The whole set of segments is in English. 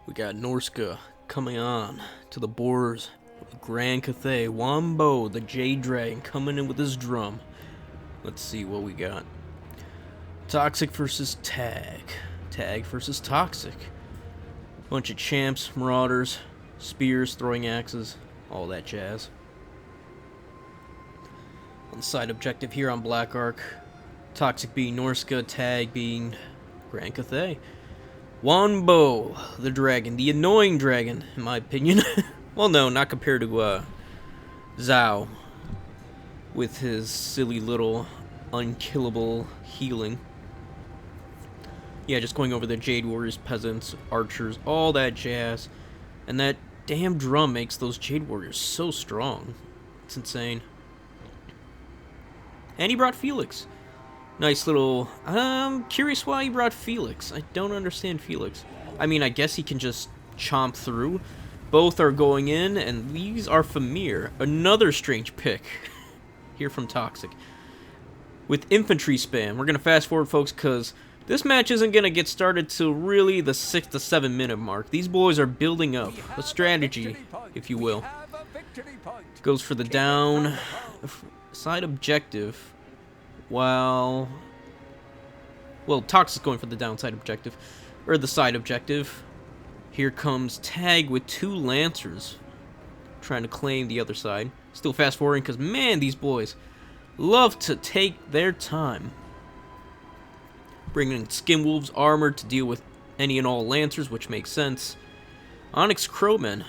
We got Norsca coming on to the borders of the Grand Cathay. Wombo, the Jade Dragon, coming in with his drum. Let's see what we got. Toxic versus Tagg. Tagg versus Toxic. Bunch of champs, marauders, spears, throwing axes, all that jazz. On the side objective here on Black Ark, Toxic being Norsca, Tagg being Grand Cathay. Wombo, the dragon, the annoying dragon, in my opinion. Well, no, not compared to Zhao, with his silly little unkillable healing. Yeah, just going over the Jade Warriors, peasants, archers, all that jazz. And that damn drum makes those Jade Warriors so strong. It's insane. And he brought Felix. Nice little... I'm curious why he brought Felix. I don't understand Felix. I mean, I guess he can just chomp through. Both are going in, and these are Famir. Another strange pick here from Toxic. With infantry spam. We're going to fast forward, folks, because this match isn't going to get started till really the 6 to 7 minute mark. These boys are building up a strategy, if you will. Goes for the down side objective. Well, Toxic's going for the downside objective, or the side objective. Here comes Tagg with 2 Lancers, trying to claim the other side. Still fast forwarding, because man, these boys love to take their time. Bringing in Skin Wolves armor to deal with any and all Lancers, which makes sense. Onyx Crowmen.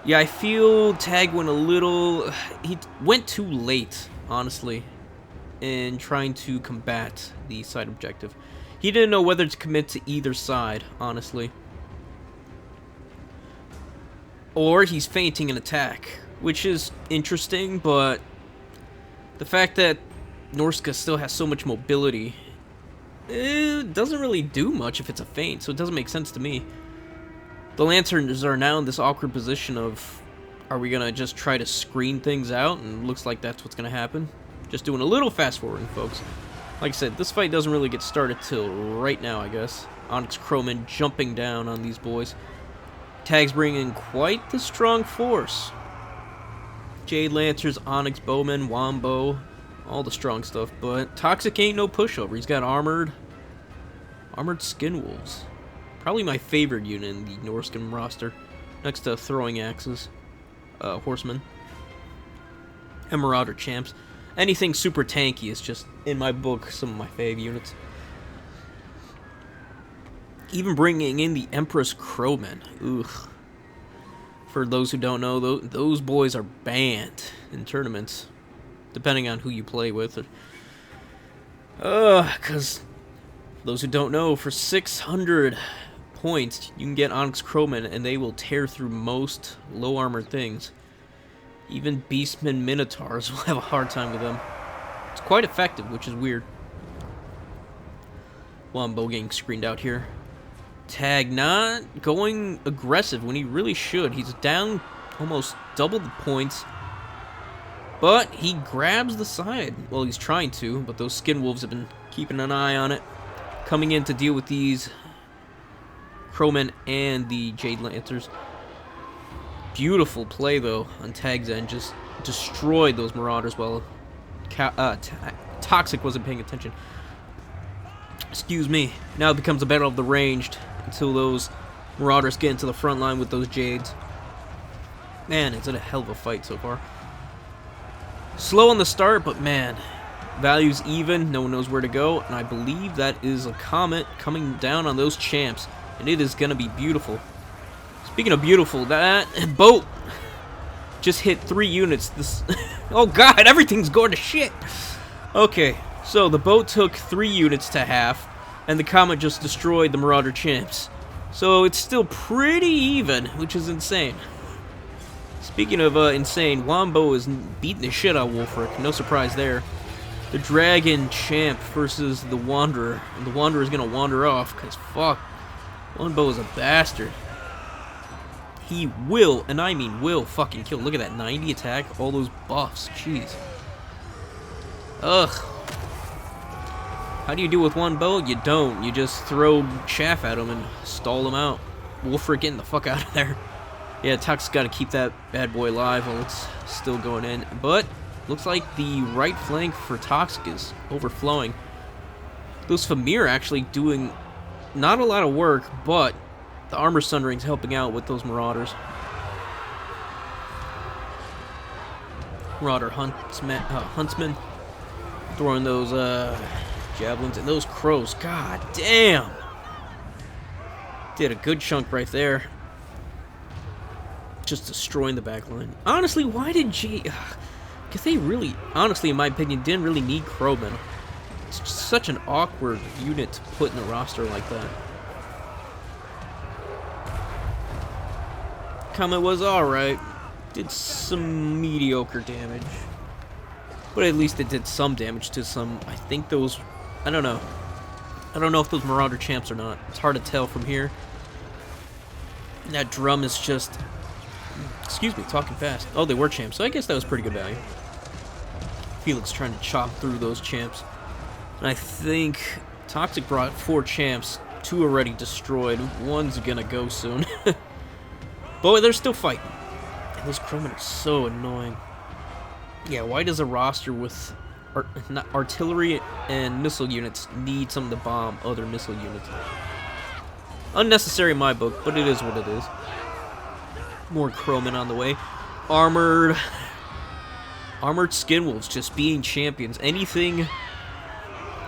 Yeah, I feel Tagg went a little... He went too late, honestly, in trying to combat the side objective. He didn't know whether to commit to either side, honestly. Or he's feinting an attack, which is interesting, but the fact that Norsca still has so much mobility, it doesn't really do much if it's a feint, so it doesn't make sense to me. The Lancers are now in this awkward position of, are we gonna just try to screen things out? And it looks like that's what's gonna happen. Just doing a little fast forwarding, folks. Like I said, this fight doesn't really get started till right now, I guess. Onyx Crowman jumping down on these boys. Tagg's bringing in quite the strong force. Jade Lancers, Onyx Bowmen, Wombo, all the strong stuff. But Toxic ain't no pushover. He's got armored Skin Wolves. Probably my favorite unit in the Norscan roster. Next to throwing axes, horsemen, and marauder champs. Anything super tanky is just, in my book, some of my fave units. Even bringing in the Empress Crowmen. Ugh. For those who don't know, those boys are banned in tournaments, depending on who you play with. Because those who don't know, for 600 points, you can get Onyx Crowmen, and they will tear through most low-armored things. Even Beastmen Minotaurs will have a hard time with them. It's quite effective, which is weird. Wombo getting screened out here. Tagg not going aggressive when he really should. He's down almost double the points. But he grabs the side. Well, he's trying to, but those Skin Wolves have been keeping an eye on it. Coming in to deal with these Crowmen and the Jade Lancers. Beautiful play, though, on Tagg's end. Just destroyed those Marauders while Toxic wasn't paying attention. Excuse me. Now it becomes a battle of the ranged until those Marauders get into the front line with those Jades. Man, it's a hell of a fight so far. Slow on the start, but man, values even. No one knows where to go, and I believe that is a comet coming down on those champs, and it is going to be beautiful. Speaking of beautiful, that boat just hit 3 units. This, oh god, everything's going to shit. Okay, so the boat took 3 units to half, and the comet just destroyed the Marauder champs. So it's still pretty even, which is insane. Speaking of insane, Wombo is beating the shit out of Wolfric. No surprise there. The Dragon champ versus the Wanderer. And the Wanderer is going to wander off, because fuck, Wombo is a bastard. He will, and I mean will, fucking kill. Look at that 90 attack, all those buffs. Jeez. Ugh. How do you do with one bow? You don't. You just throw chaff at him and stall him out. Wolfric getting the fuck out of there. Yeah, Toxic's got to keep that bad boy alive while it's still going in. But looks like the right flank for Toxic is overflowing. Those Famir actually doing not a lot of work, but the Armor Sundering's helping out with those Marauders. Marauder Huntsman throwing those javelins and those crows. God damn! Did a good chunk right there. Just destroying the back line. Honestly, why did because they really, honestly, in my opinion, didn't really need crowmen. It's just such an awkward unit to put in a roster like that. Comet was alright. Did some mediocre damage. But at least it did some damage to some, I think those, I don't know. I don't know if those Marauder champs or not. It's hard to tell from here. And that drum is just, excuse me, talking fast. Oh, they were champs, so I guess that was pretty good value. Felix trying to chop through those champs. And I think Toxic brought 4 champs. 2 already destroyed. 1's gonna go soon. But they're still fighting. And those crewmen are so annoying. Yeah, why does a roster with artillery and missile units need something to bomb other missile units? Unnecessary in my book, but it is what it is. More crewmen on the way. Armored skin wolves just being champions. Anything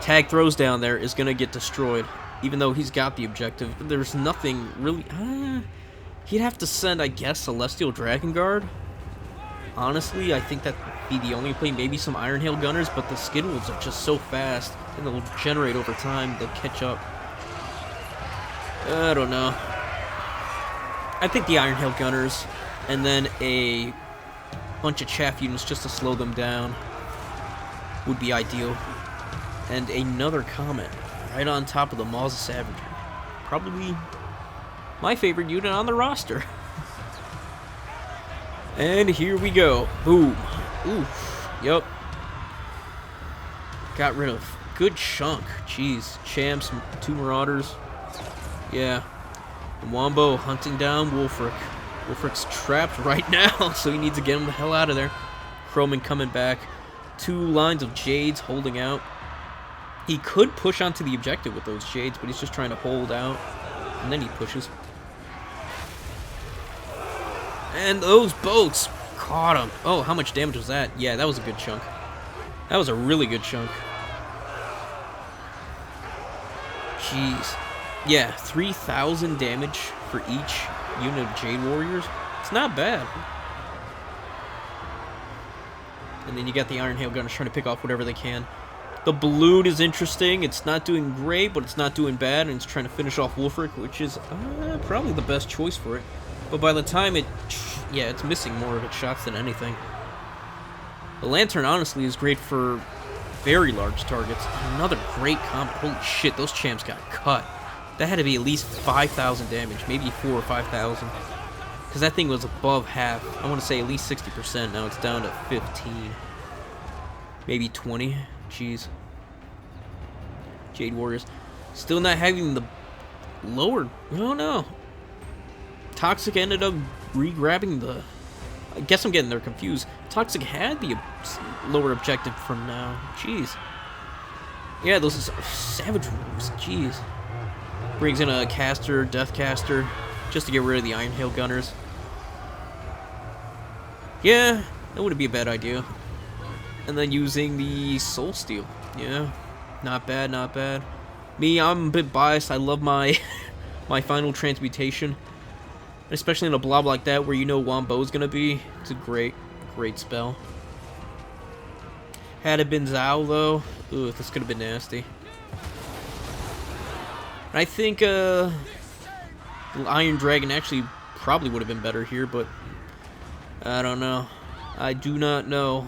Tagg throws down there is gonna get destroyed, even though he's got the objective. There's nothing really. He'd have to send, I guess, Celestial Dragon Guard. Honestly, I think that'd be the only play. Maybe some Iron Hail Gunners, but the Skin Wolves are just so fast, and they'll generate over time. They'll catch up. I don't know. I think the Iron Hail Gunners, and then a bunch of chaff units just to slow them down, would be ideal. And another Comet right on top of the Maws of Savagery. Probably my favorite unit on the roster. And here we go. Boom. Oof. Yup. Got rid of good chunk. Jeez. Champs, 2 Marauders. Yeah. And Wombo hunting down Wolfric. Wolfric's trapped right now, so he needs to get him the hell out of there. Crowman coming back. 2 lines of Jades holding out. He could push onto the objective with those Jades, but he's just trying to hold out. And then he pushes. And those boats caught him. Oh, how much damage was that? Yeah, that was a good chunk. That was a really good chunk. Jeez. Yeah, 3,000 damage for each unit of Jade Warriors. It's not bad. And then you got the Iron Hail Gunners trying to pick off whatever they can. The balloon is interesting. It's not doing great, but it's not doing bad, and it's trying to finish off Wolfric, which is probably the best choice for it. But by the time it's missing more of its shots than anything. The Lantern, honestly, is great for very large targets. Another great Comet. Holy shit, those champs got cut. That had to be at least 5,000 damage, maybe 4,000 or 5,000. Because that thing was above half. I want to say at least 60%. Now it's down to 15. Maybe 20. Jeez. Jade Warriors. Still not having the lower. Oh no. Toxic ended up re-grabbing the. I guess I'm getting there confused. Toxic had the lower objective from now. Jeez. Yeah, those Savage Wolves. Jeez. Brings in a caster, Death Caster, just to get rid of the Iron Hail Gunners. Yeah, that wouldn't be a bad idea. And then using the Soul Steel. Yeah, not bad, not bad. Me, I'm a bit biased. I love my my Final Transmutation. Especially in a blob like that where you know Wombo's gonna be. It's a great, great spell. Had it been Zhao though, ooh, this could have been nasty. I think the Iron Dragon actually probably would have been better here, but I don't know. I do not know.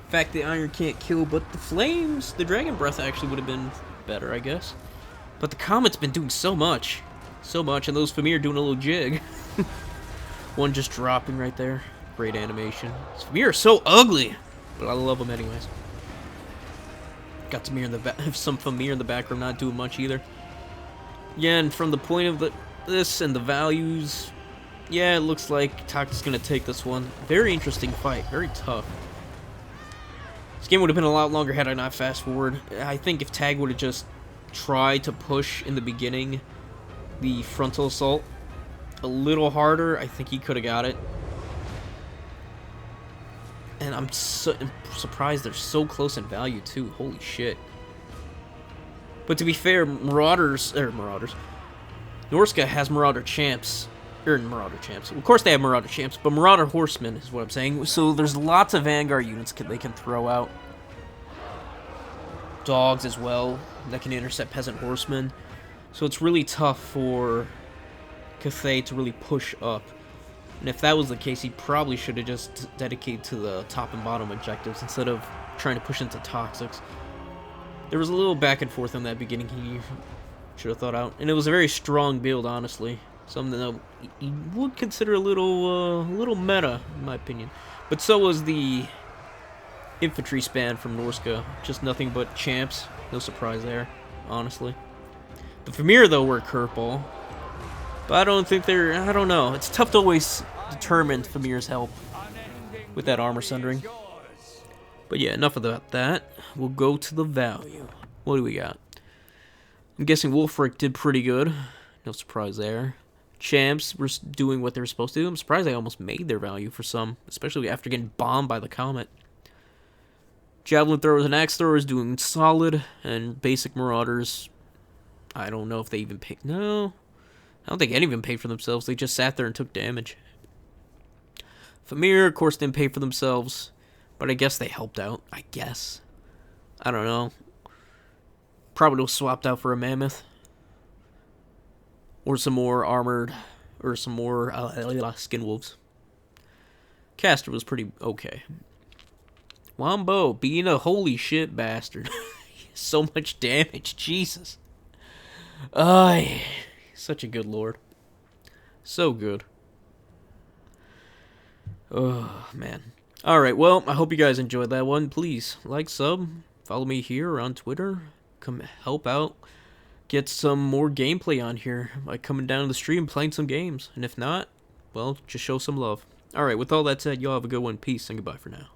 In fact, the Iron can't kill, but the Flames, the Dragon Breath actually would have been better, I guess. But the Comet's been doing so much. So much, and those Famir doing a little jig. One just dropping right there. Great animation. These Famir are so ugly, but I love them anyways. Got some Famir in the background not doing much either. Yeah, and from the point of the this and the values, yeah, it looks like Toxic's gonna take this one. Very interesting fight, very tough. This game would have been a lot longer had I not fast forward. I think if Tagg would have just tried to push in the beginning the frontal assault a little harder, I think he could have got it. And I'm surprised they're so close in value too. Holy shit. But to be fair, Norsca has Marauder champs. Marauder champs. Of course they have Marauder champs, but Marauder horsemen is what I'm saying. So there's lots of Vanguard units they can throw out. Dogs as well that can intercept peasant horsemen. So it's really tough for Cathay to really push up. And if that was the case, he probably should have just dedicated to the top and bottom objectives instead of trying to push into Toxics. There was a little back and forth in that beginning he should have thought out. And it was a very strong build, honestly. Something that you would consider a little meta, in my opinion. But so was the infantry span from Norsca. Just nothing but champs. No surprise there, honestly. The Famir, though, were a curveball. But I don't think they're... I don't know. It's tough to always determine Famir's help with that armor sundering. But yeah, enough about that. We'll go to the value. What do we got? I'm guessing Wolfric did pretty good. No surprise there. Champs were doing what they were supposed to do. I'm surprised they almost made their value for some, especially after getting bombed by the comet. Javelin throwers and axe throwers doing solid, and basic marauders, I don't know if they even paid. No, I don't think any of them paid for themselves. They just sat there and took damage. Famir, of course, didn't pay for themselves, but I guess they helped out. I guess. I don't know. Probably was swapped out for a mammoth. Or some more armored, or some more skin wolves. Caster was pretty okay. Wombo being a holy shit bastard. So much damage, Jesus. Such a good lord. So good. Oh, man. Alright, well, I hope you guys enjoyed that one. Please, like, sub, follow me here or on Twitter. Come help out. Get some more gameplay on here by coming down to the stream playing some games. And if not, well, just show some love. Alright, with all that said, y'all have a good one. Peace and goodbye for now.